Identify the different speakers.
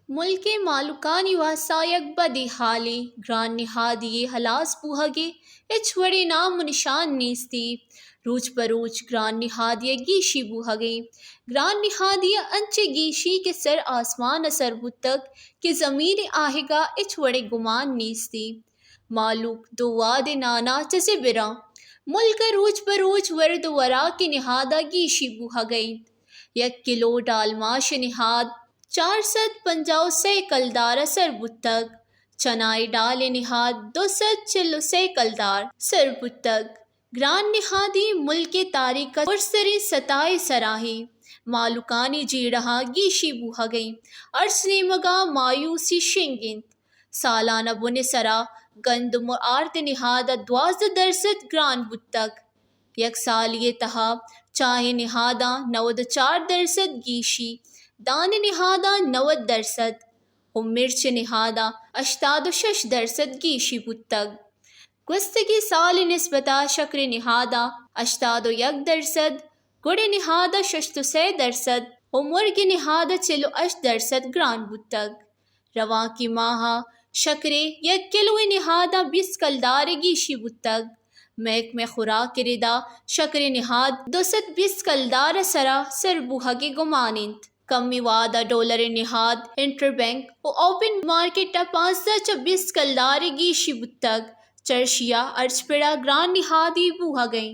Speaker 1: ملک مالکانی واسایک بدی حالی گران نہادی ہلاس بوہگے اچ وڑے نام و نشان نیستی روچ بروچ گران نہادی گیشی بوہگے گران نہادی انچے گیشی کے سر آسمان اثر بتک کہ زمین آہگا اچ وڑے گمان نیستی معلوق دو واد نانا چسے برا ملک روچ بروچ ورد ورا کے نہادا گیشی بوہگئی یک کلو ڈالماش نہاد 450 کلدار سر بتگ چنائی ڈال نہاد 240 کلدار سر بتگ گران نہادی ملک تاریخ پرسری ستائے سراہی مالکانی جیڑہا گیشی بوہگئی ارسنے مگا مایوسی شنگنت سالانہ بن سرا گندم آرت نہاد 12% گران بتگ یک سالیے تہا چاہ نہادا 94% گیشی دان نہادا 90% و مرچ نہادا 86% گیشی بتگ گستگی سال نسبتا شکر نہادا 81% گڑ نہادا 66% و مرگ نہادا 48% گران بتگ رواں کی ماہا شکرے یک کلو نہادا 20 کلدار گیشی بتگ محکمہ خوراک ردا شکر نہاد 220 کلدار سرا سر بوہگے گمانند کمی وادا ڈالر نہاد انٹر بینک و اوپن مارکیٹ 520 کلدار گیشی بتگ چرشیا ارچ پڑا گران نہادی بوہگئی